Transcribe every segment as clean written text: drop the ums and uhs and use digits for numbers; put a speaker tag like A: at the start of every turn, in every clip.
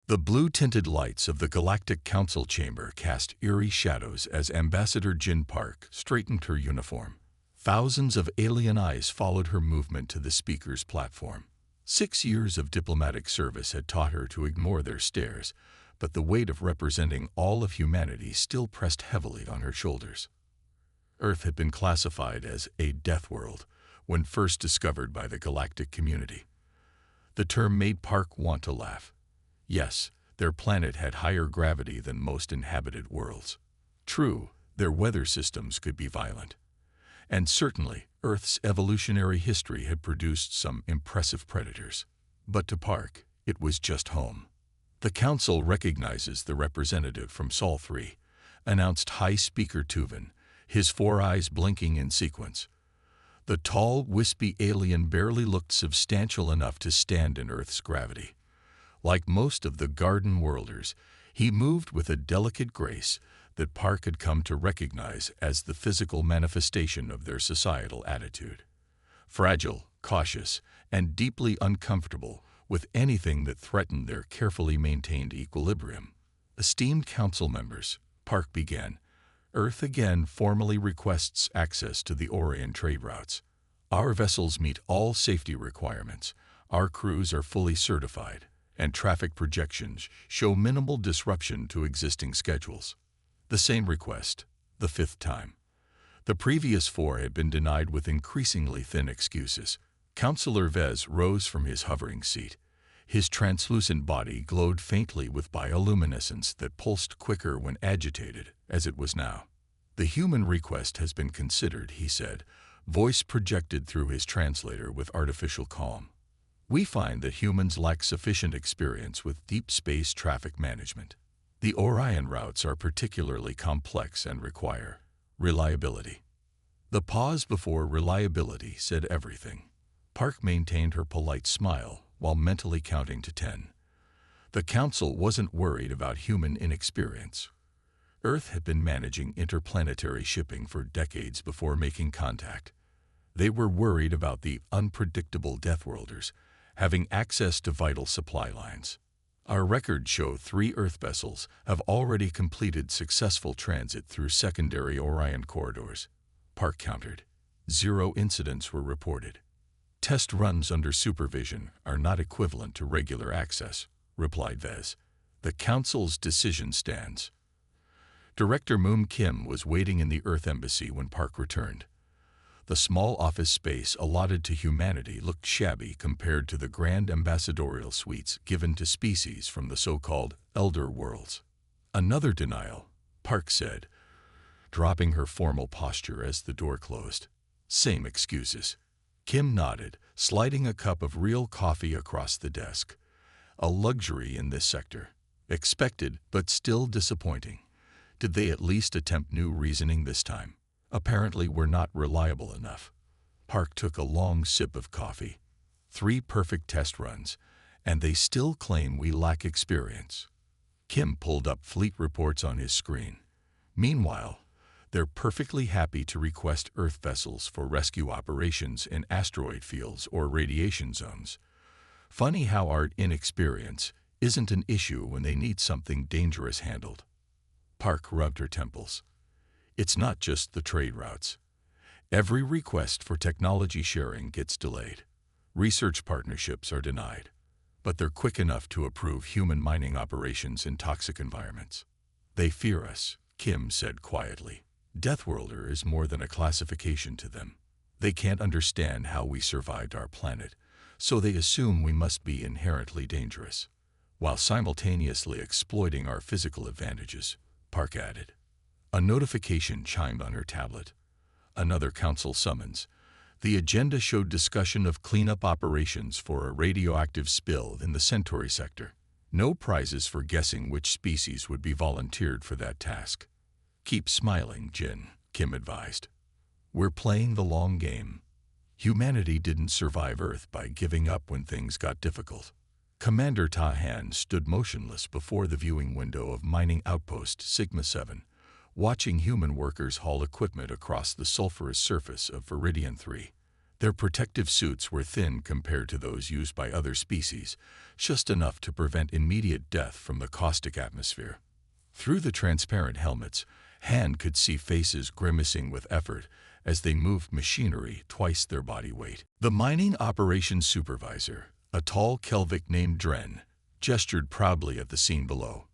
A: The blue-tinted lights of the Galactic Council chamber cast eerie shadows as Ambassador Jin Park straightened her uniform. Thousands of alien eyes followed her movement to the speaker's platform. 6 years of diplomatic service had taught her to ignore their stares, but the weight of representing all of humanity still pressed heavily on her shoulders. Earth had been classified as a death world when first discovered by the galactic community. The term made Park want to laugh. Yes, their planet had higher gravity than most inhabited worlds. True, their weather systems could be violent. And certainly, Earth's evolutionary history had produced some impressive predators. But to Park, it was just home. The Council recognizes the representative from Sol 3, announced High Speaker Tuvin, his 4 eyes blinking in sequence. The tall, wispy alien barely looked substantial enough to stand in Earth's gravity. Like most of the Garden Worlders, he moved with a delicate grace that Park had come to recognize as the physical manifestation of their societal attitude. Fragile, cautious, and deeply uncomfortable with anything that threatened their carefully maintained equilibrium. Esteemed Council members, Park began, Earth again formally requests access to the Orion trade routes. Our vessels meet all safety requirements, our crews are fully certified, and traffic projections show minimal disruption to existing schedules. The same request, the 5th time. The previous 4 had been denied with increasingly thin excuses. Councillor Vez rose from his hovering seat. His translucent body glowed faintly with bioluminescence that pulsed quicker when agitated, as it was now. The human request has been considered, he said, voice projected through his translator with artificial calm. We find that humans lack sufficient experience with deep space traffic management. The Orion routes are particularly complex and require reliability. The pause before reliability said everything. Park maintained her polite smile while mentally counting to 10. The Council wasn't worried about human inexperience. Earth had been managing interplanetary shipping for decades before making contact. They were worried about the unpredictable Deathworlders having access to vital supply lines. Our records show 3 Earth vessels have already completed successful transit through secondary Orion corridors. Park countered. 0 incidents were reported. Test runs under supervision are not equivalent to regular access, replied Vez. The Council's decision stands. Director Moon Kim was waiting in the Earth Embassy when Park returned. The small office space allotted to humanity looked shabby compared to the grand ambassadorial suites given to species from the so-called Elder Worlds. Another denial, Park said, dropping her formal posture as the door closed. Same excuses. Kim nodded, sliding a cup of real coffee across the desk. A luxury in this sector. Expected, but still disappointing. Did they at least attempt new reasoning this time? Apparently we're not reliable enough. Park took a long sip of coffee. 3 perfect test runs, and they still claim we lack experience. Kim pulled up fleet reports on his screen. Meanwhile, they're perfectly happy to request Earth vessels for rescue operations in asteroid fields or radiation zones. Funny how our inexperience isn't an issue when they need something dangerous handled. Park rubbed her temples. It's not just the trade routes. Every request for technology sharing gets delayed. Research partnerships are denied, but they're quick enough to approve human mining operations in toxic environments. They fear us, Kim said quietly. Deathworlder is more than a classification to them. They can't understand how we survived our planet, so they assume we must be inherently dangerous, while simultaneously exploiting our physical advantages, Park added. A notification chimed on her tablet. Another council summons. The agenda showed discussion of cleanup operations for a radioactive spill in the Centauri sector. No prizes for guessing which species would be volunteered for that task. Keep smiling, Jin, Kim advised. We're playing the long game. Humanity didn't survive Earth by giving up when things got difficult. Commander Tahan stood motionless before the viewing window of mining outpost Sigma-7, watching human workers haul equipment across the sulfurous surface of Viridian 3. Their protective suits were thin compared to those used by other species, just enough to prevent immediate death from the caustic atmosphere. Through the transparent helmets, Han could see faces grimacing with effort as they moved machinery twice their body weight. The mining operations supervisor, a tall Kelvic named Dren, gestured proudly at the scene below.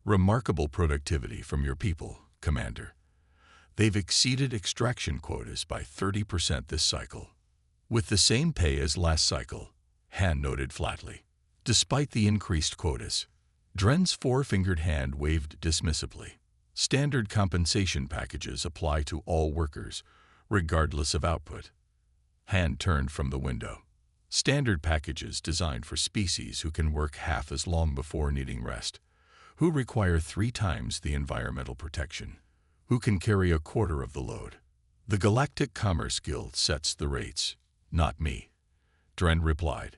A: "Remarkable productivity from your people, Commander. They've exceeded extraction quotas by 30% this cycle. With the same pay as last cycle," Han noted flatly. Despite the increased quotas, Dren's four-fingered hand waved dismissively. "Standard compensation packages apply to all workers, regardless of output." Han turned from the window. "Standard packages designed for species who can work half as long before needing rest, who require 3 times the environmental protection, who can carry a quarter of the load. The Galactic Commerce Guild sets the rates, not me," Dren replied.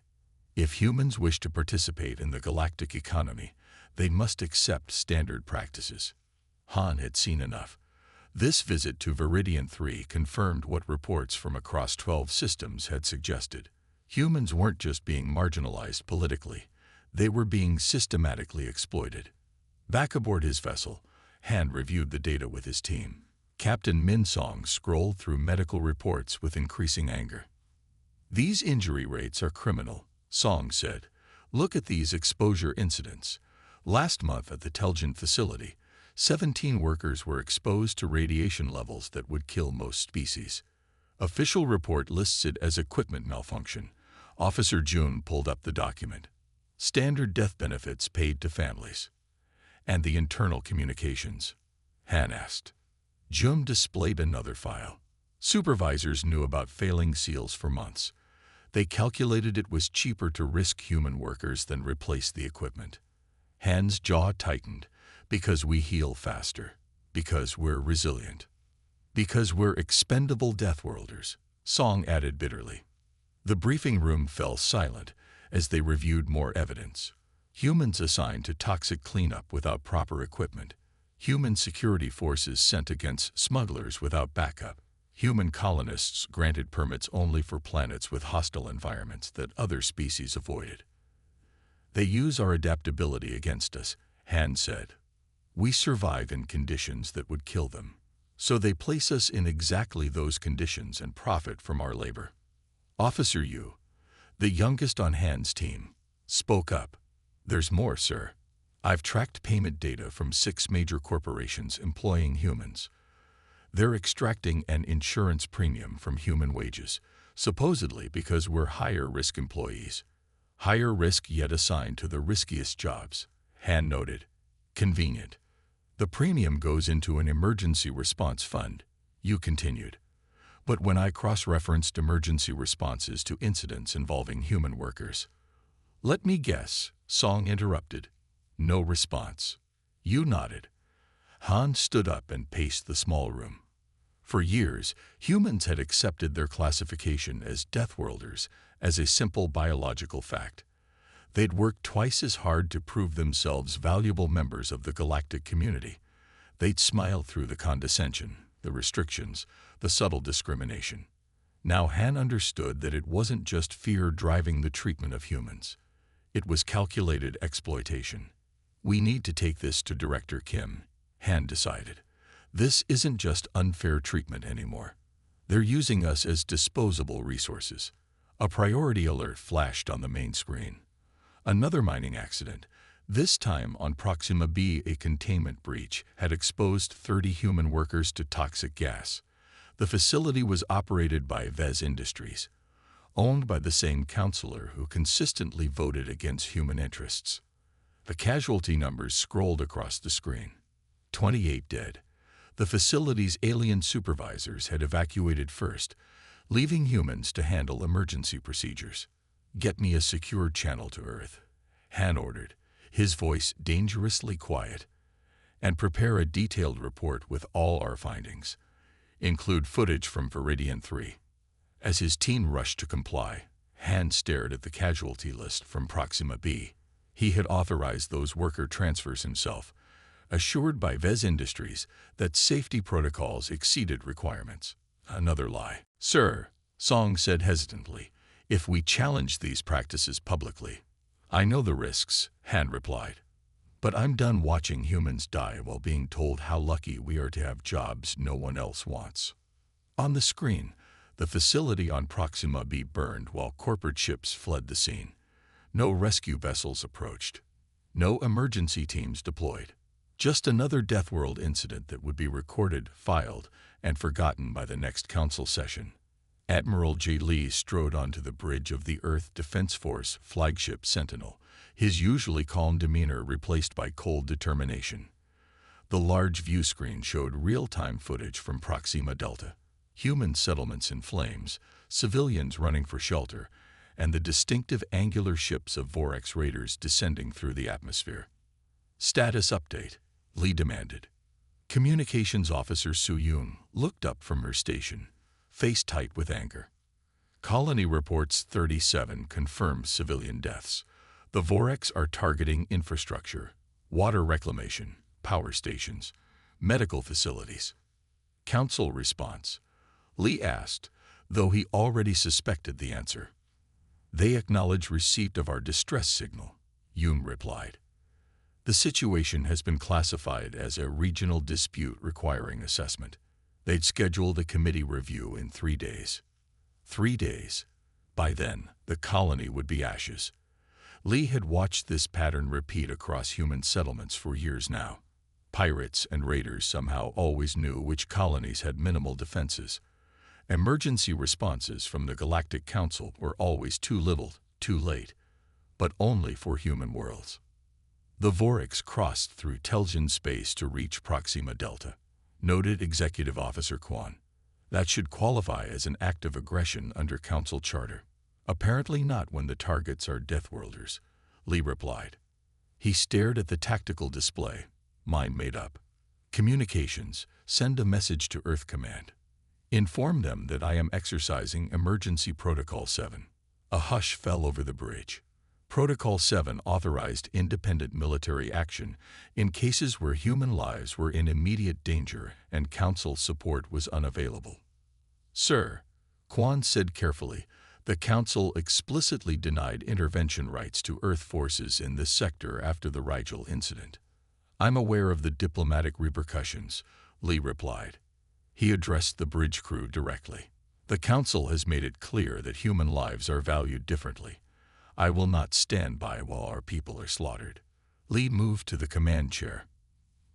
A: "If humans wish to participate in the galactic economy, they must accept standard practices." Han had seen enough. This visit to Viridian 3 confirmed what reports from across 12 systems had suggested. Humans weren't just being marginalized politically, they were being systematically exploited. Back aboard his vessel, Han reviewed the data with his team. Captain Minsong scrolled through medical reports with increasing anger. "These injury rates are criminal," Song said. "Look at these exposure incidents. Last month at the Telgent facility, 17 workers were exposed to radiation levels that would kill most species. Official report lists it as equipment malfunction." Officer Jun pulled up the document. "Standard death benefits paid to families." "And the internal communications?" Han asked. Jun displayed another file. Supervisors knew about failing seals for months. They calculated it was cheaper to risk human workers than replace the equipment. Han's jaw tightened. "Because we heal faster. Because we're resilient. Because we're expendable Deathworlders," Song added bitterly. The briefing room fell silent as they reviewed more evidence. Humans assigned to toxic cleanup without proper equipment. Human security forces sent against smugglers without backup. Human colonists granted permits only for planets with hostile environments that other species avoided. "They use our adaptability against us," Han said. "We survive in conditions that would kill them. So they place us in exactly those conditions and profit from our labor." Officer Yu, the youngest on Han's team, spoke up. "There's more, sir. I've tracked payment data from 6 major corporations employing humans. They're extracting an insurance premium from human wages, supposedly because we're higher-risk employees. Higher risk yet assigned to the riskiest jobs," Han noted. "Convenient. The premium goes into an emergency response fund," Yu continued. "But when I cross-referenced emergency responses to incidents involving human workers—" "Let me guess," Song interrupted. "No response." Yu nodded. Han stood up and paced the small room. For years, humans had accepted their classification as Deathworlders as a simple biological fact. They'd worked twice as hard to prove themselves valuable members of the galactic community. They'd smiled through the condescension, the restrictions, the subtle discrimination. Now Han understood that it wasn't just fear driving the treatment of humans. It was calculated exploitation. "We need to take this to Director Kim," Han decided. "This isn't just unfair treatment anymore. They're using us as disposable resources." A priority alert flashed on the main screen. Another mining accident, this time on Proxima B. A containment breach had exposed 30 human workers to toxic gas. The facility was operated by Vez Industries, owned by the same counselor who consistently voted against human interests. The casualty numbers scrolled across the screen. 28 dead. The facility's alien supervisors had evacuated first, leaving humans to handle emergency procedures. "Get me a secure channel to Earth," Han ordered, his voice dangerously quiet. "And prepare a detailed report with all our findings. Include footage from Viridian 3. As his team rushed to comply, Han stared at the casualty list from Proxima B. He had authorized those worker transfers himself, assured by Vez Industries that safety protocols exceeded requirements. Another lie. "Sir," Song said hesitantly. If we challenge these practices publicly. I know the risks, Han replied. But I'm done watching humans die while being told how lucky we are to have jobs no one else wants. On the screen, the facility on Proxima B burned while corporate ships fled the scene. No rescue vessels approached. No emergency teams deployed. Just another Deathworld incident that would be recorded, filed, and forgotten by the next council session. Admiral J. Lee strode onto the bridge of the Earth Defense Force flagship Sentinel, his usually calm demeanor replaced by cold determination. The large view screen showed real-time footage from Proxima Delta. Human settlements in flames, civilians running for shelter, and the distinctive angular ships of Vorex raiders descending through the atmosphere. Status update, Lee demanded. Communications Officer Su-Yoon looked up from her station, face tight with anger. Colony reports 37 confirmed civilian deaths. The Vorex are targeting infrastructure, water reclamation, power stations, medical facilities. Council response. Lee asked, though he already suspected the answer. They acknowledge receipt of our distress signal, Yoon replied. The situation has been classified as a regional dispute requiring assessment. They'd scheduled a committee review in 3 days. 3 days. By then, the colony would be ashes. Lee had watched this pattern repeat across human settlements for years now. Pirates and raiders somehow always knew which colonies had minimal defenses. Emergency responses from the Galactic Council were always too little, too late, but only for human worlds. The Vorex crossed through Telgian space to reach Proxima Delta, noted Executive Officer Quan. That should qualify as an act of aggression under Council Charter. Apparently not when the targets are Deathworlders, Lee replied. He stared at the tactical display. Mind made up. Communications, send a message to Earth Command. Inform them that I am exercising Emergency Protocol 7. A hush fell over the bridge. Protocol 7 authorized independent military action in cases where human lives were in immediate danger and Council support was unavailable. Sir, Quan said carefully, the Council explicitly denied intervention rights to Earth forces in this sector after the Rigel incident. I'm aware of the diplomatic repercussions, Lee replied. He addressed the bridge crew directly. The Council has made it clear that human lives are valued differently. I will not stand by while our people are slaughtered. Lee moved to the command chair.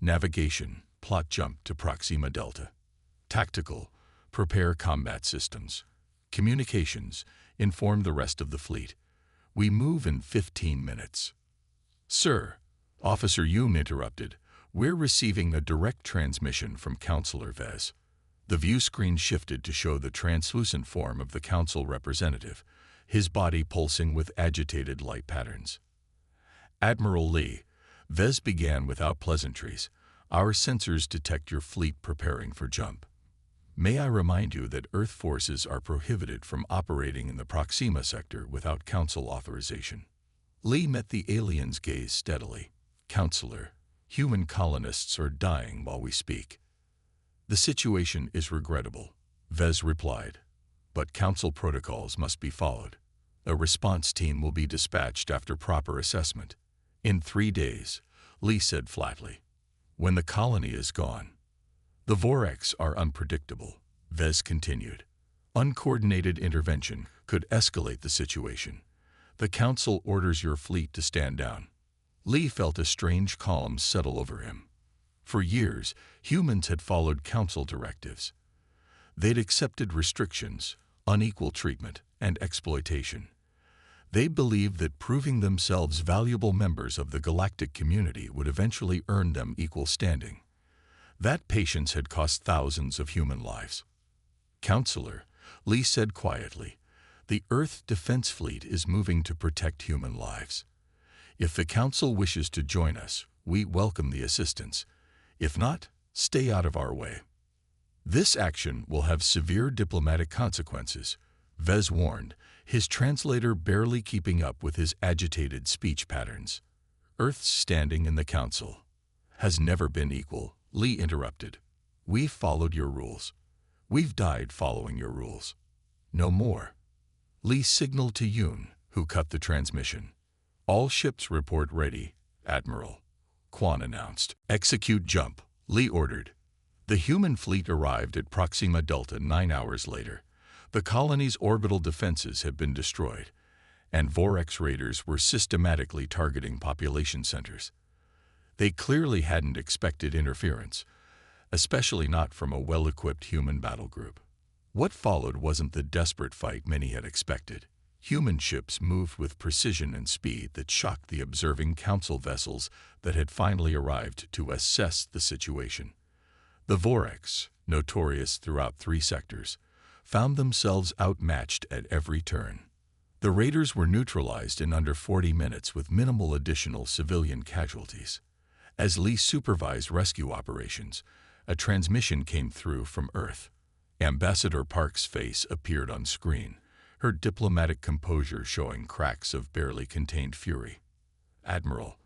A: Navigation, plot jump to Proxima Delta. Tactical, prepare combat systems. Communications, inform the rest of the fleet. We move in 15 minutes. Sir, Officer Yoon interrupted. We're receiving a direct transmission from Councillor Vez. The view screen shifted to show the translucent form of the Council representative, his body pulsing with agitated light patterns. Admiral Lee, Vez began without pleasantries. Our sensors detect your fleet preparing for jump. May I remind you that Earth forces are prohibited from operating in the Proxima sector without Council authorization. Lee met the alien's gaze steadily. Counselor, human colonists are dying while we speak. The situation is regrettable, Vez replied, but Council protocols must be followed. A response team will be dispatched after proper assessment. In 3 days, Lee said flatly. When the colony is gone. The Vorex are unpredictable, Vez continued. Uncoordinated intervention could escalate the situation. The Council orders your fleet to stand down. Lee felt a strange calm settle over him. For years, humans had followed Council directives. They'd accepted restrictions, unequal treatment, and exploitation. They believed that proving themselves valuable members of the galactic community would eventually earn them equal standing. That patience had cost thousands of human lives. Counselor, Lee said quietly, the Earth Defense Fleet is moving to protect human lives. If the Council wishes to join us, we welcome the assistance. If not, stay out of our way. This action will have severe diplomatic consequences, Vez warned, his translator barely keeping up with his agitated speech patterns. Earth's standing in the Council has never been equal, Lee interrupted. We've followed your rules. We've died following your rules. No more. Lee signaled to Yoon, who cut the transmission. All ships report ready, Admiral. Quan announced. Execute jump, Lee ordered. The human fleet arrived at Proxima Delta 9 hours later. The colony's orbital defenses had been destroyed, and Vorex raiders were systematically targeting population centers. They clearly hadn't expected interference, especially not from a well-equipped human battle group. What followed wasn't the desperate fight many had expected. Human ships moved with precision and speed that shocked the observing council vessels that had finally arrived to assess the situation. The Vorex, notorious throughout 3 sectors, found themselves outmatched at every turn. The raiders were neutralized in under 40 minutes with minimal additional civilian casualties. As Lee supervised rescue operations, a transmission came through from Earth. Ambassador Park's face appeared on screen, her diplomatic composure showing cracks of barely contained fury. Admiral,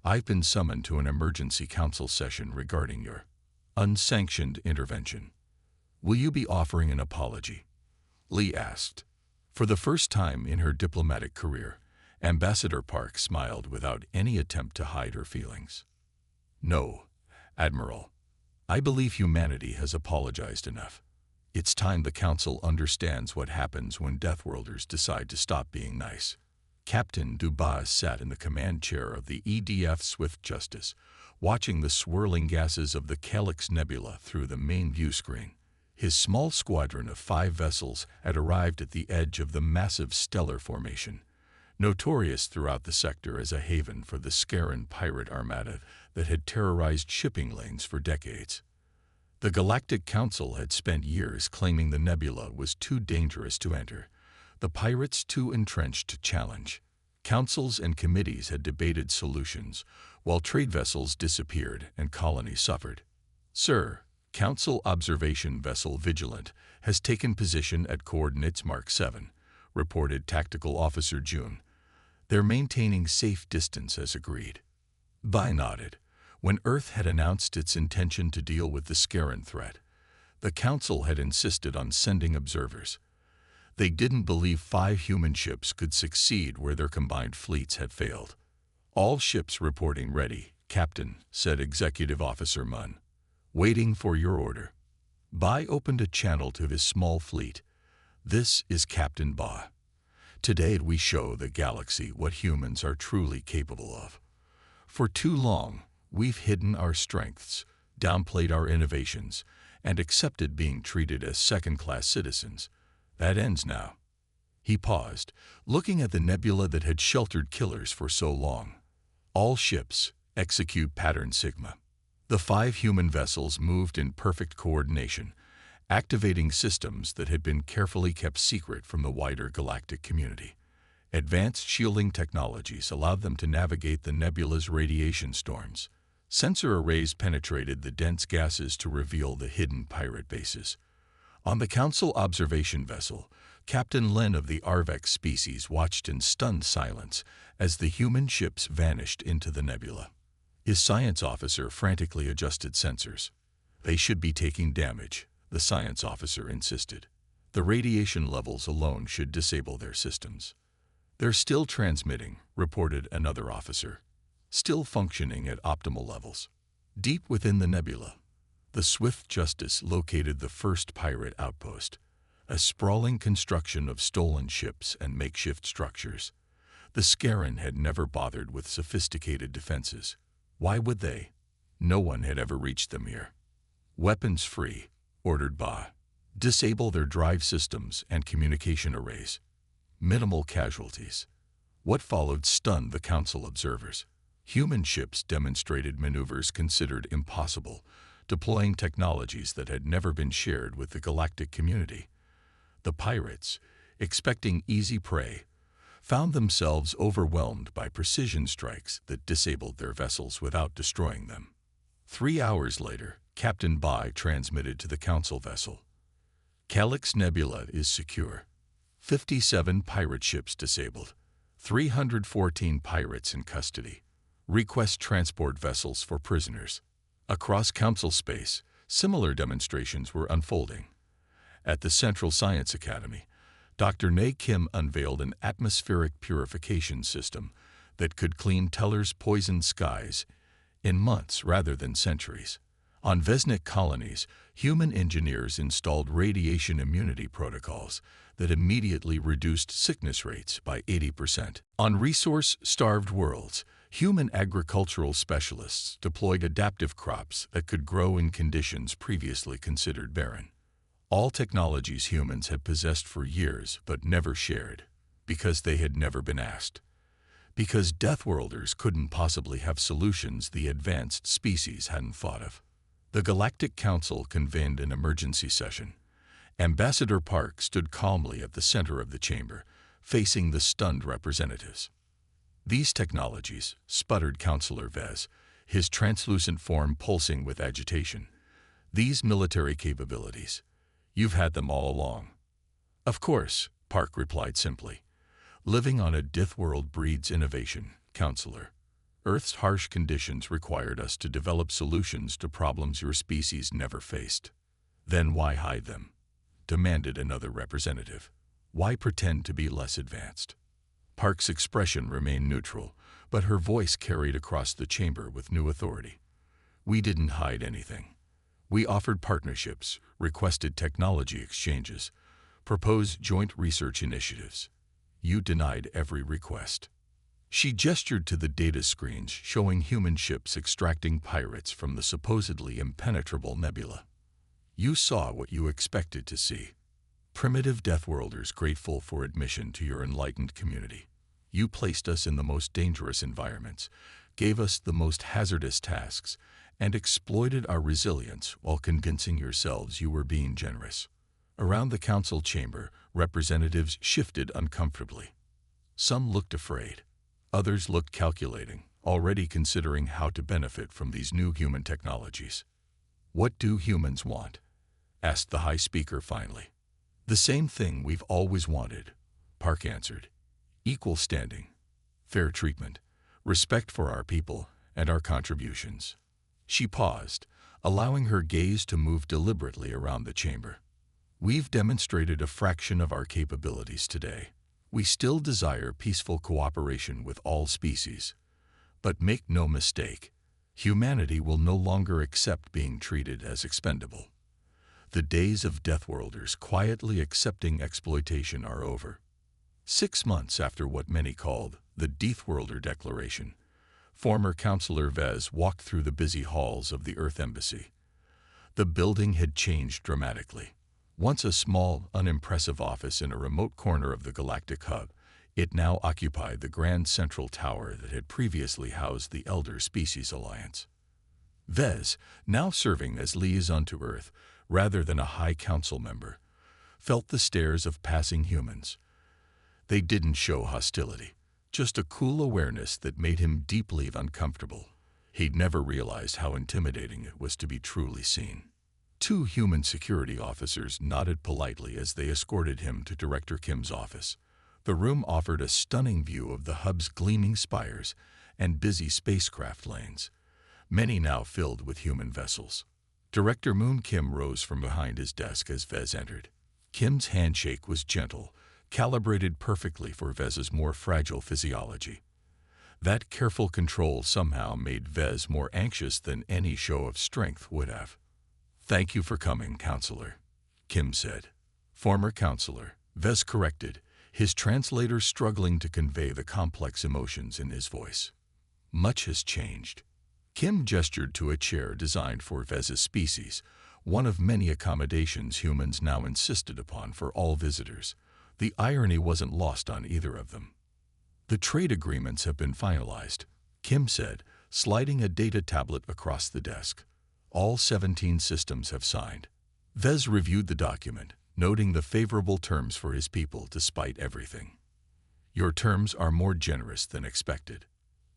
A: I've been summoned to an emergency council session regarding your unsanctioned intervention. Will you be offering an apology? Lee asked. For the first time in her diplomatic career, Ambassador Park smiled without any attempt to hide her feelings. No, Admiral. I believe humanity has apologized enough. It's time the Council understands what happens when Deathworlders decide to stop being nice. Captain Dubas sat in the command chair of the EDF Swift Justice, watching the swirling gases of the Calyx Nebula through the main view screen. His small squadron of 5 vessels had arrived at the edge of the massive stellar formation, notorious throughout the sector as a haven for the Scaran pirate armada that had terrorized shipping lanes for decades. The Galactic Council had spent years claiming the nebula was too dangerous to enter, the pirates too entrenched to challenge. Councils and committees had debated solutions, while trade vessels disappeared and colonies suffered. Sir, Council Observation Vessel Vigilant has taken position at coordinates Mark 7, reported Tactical Officer June. They're maintaining safe distance as agreed. Bai nodded. When Earth had announced its intention to deal with the Scaran threat, the Council had insisted on sending observers. They didn't believe 5 human ships could succeed where their combined fleets had failed. All ships reporting ready, Captain, said Executive Officer Munn. Waiting for your order. Bai opened a channel to his small fleet. This is Captain Ba. Today we show the galaxy what humans are truly capable of. For too long, we've hidden our strengths, downplayed our innovations, and accepted being treated as second-class citizens. That ends now. He paused, looking at the nebula that had sheltered killers for so long. All ships, execute Pattern Sigma. The 5 human vessels moved in perfect coordination, activating systems that had been carefully kept secret from the wider galactic community. Advanced shielding technologies allowed them to navigate the nebula's radiation storms. Sensor arrays penetrated the dense gases to reveal the hidden pirate bases. On the Council observation vessel, Captain Len of the Arvex species watched in stunned silence as the human ships vanished into the nebula. His science officer frantically adjusted sensors. They should be taking damage, the science officer insisted. The radiation levels alone should disable their systems. They're still transmitting, reported another officer. Still functioning at optimal levels. Deep within the nebula, the Swift Justice located the first pirate outpost, a sprawling construction of stolen ships and makeshift structures. The Scaran had never bothered with sophisticated defenses. Why would they? No one had ever reached them here. Weapons free, ordered Ba. Disable their drive systems and communication arrays. Minimal casualties. What followed stunned the Council observers. Human ships demonstrated maneuvers considered impossible, deploying technologies that had never been shared with the galactic community. The pirates, expecting easy prey, found themselves overwhelmed by precision strikes that disabled their vessels without destroying them. 3 hours later, Captain Bai transmitted to the Council vessel. Calyx Nebula is secure. 57 pirate ships disabled. 314 pirates in custody. Request transport vessels for prisoners. Across Council space, similar demonstrations were unfolding. At the Central Science Academy, Dr. Nae Kim unveiled an atmospheric purification system that could clean Teller's poisoned skies in months rather than centuries. On Vesnik colonies, human engineers installed radiation immunity protocols that immediately reduced sickness rates by 80%. On resource-starved worlds, human agricultural specialists deployed adaptive crops that could grow in conditions previously considered barren. All technologies humans had possessed for years but never shared, because they had never been asked. Because Deathworlders couldn't possibly have solutions the advanced species hadn't thought of. The Galactic Council convened an emergency session. Ambassador Park stood calmly at the center of the chamber, facing the stunned representatives. "These technologies," sputtered Counselor Vez, his translucent form pulsing with agitation. "These military capabilities. You've had them all along." "Of course," Park replied simply. "Living on a Dith world breeds innovation, Counselor. Earth's harsh conditions required us to develop solutions to problems your species never faced." "Then why hide them?" demanded another representative. "Why pretend to be less advanced?" Park's expression remained neutral, but her voice carried across the chamber with new authority. "We didn't hide anything. We offered partnerships, requested technology exchanges, proposed joint research initiatives. You denied every request." She gestured to the data screens showing human ships extracting pirates from the supposedly impenetrable nebula. "You saw what you expected to see. Primitive Deathworlders grateful for admission to your enlightened community. You placed us in the most dangerous environments, gave us the most hazardous tasks, and exploited our resilience while convincing yourselves you were being generous." Around the council chamber, representatives shifted uncomfortably. Some looked afraid. Others looked calculating, already considering how to benefit from these new human technologies. "What do humans want?" asked the High Speaker finally. "The same thing we've always wanted," Park answered. "Equal standing, fair treatment, respect for our people and our contributions." She paused, allowing her gaze to move deliberately around the chamber. "We've demonstrated a fraction of our capabilities today. We still desire peaceful cooperation with all species. But make no mistake, humanity will no longer accept being treated as expendable. The days of Deathworlders quietly accepting exploitation are over." 6 months after what many called the Deathworlder Declaration, former Counselor Vez walked through the busy halls of the Earth Embassy. The building had changed dramatically. Once a small, unimpressive office in a remote corner of the galactic hub, it now occupied the grand central tower that had previously housed the Elder Species Alliance. Vez, now serving as liaison to Earth rather than a High Council member, felt the stares of passing humans. They didn't show hostility, just a cool awareness that made him deeply uncomfortable. He'd never realized how intimidating it was to be truly seen. 2 human security officers nodded politely as they escorted him to Director Kim's office. The room offered a stunning view of the hub's gleaming spires and busy spacecraft lanes, many now filled with human vessels. Director Moon Kim rose from behind his desk as Vez entered. Kim's handshake was gentle, calibrated perfectly for Vez's more fragile physiology. That careful control somehow made Vez more anxious than any show of strength would have. "Thank you for coming, Counselor," Kim said. "Former Counselor," Vez corrected, his translator struggling to convey the complex emotions in his voice. "Much has changed." Kim gestured to a chair designed for Vez's species, one of many accommodations humans now insisted upon for all visitors. The irony wasn't lost on either of them. "The trade agreements have been finalized," Kim said, sliding a data tablet across the desk. "All 17 systems have signed." Vez reviewed the document, noting the favorable terms for his people despite everything. "Your terms are more generous than expected."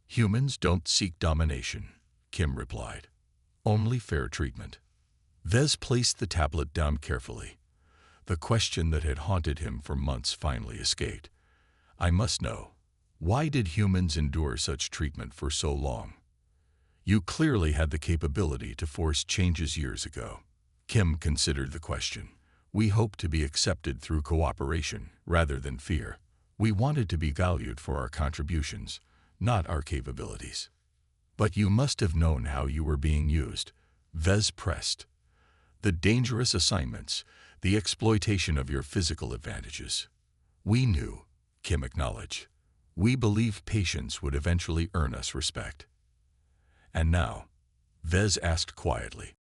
A: "Humans don't seek domination," Kim replied. "Only fair treatment." Vez placed the tablet down carefully. The question that had haunted him for months finally escaped. "I must know, why did humans endure such treatment for so long?" "You clearly had the capability to force changes years ago." Kim considered the question. We hoped to be accepted through cooperation rather than fear. We wanted to be valued for our contributions, not our capabilities. But you must have known how you were being used. Vez pressed. The dangerous assignments, the exploitation of your physical advantages. We knew, Kim acknowledged. We believed patience would eventually earn us respect. And now, Vez asked quietly,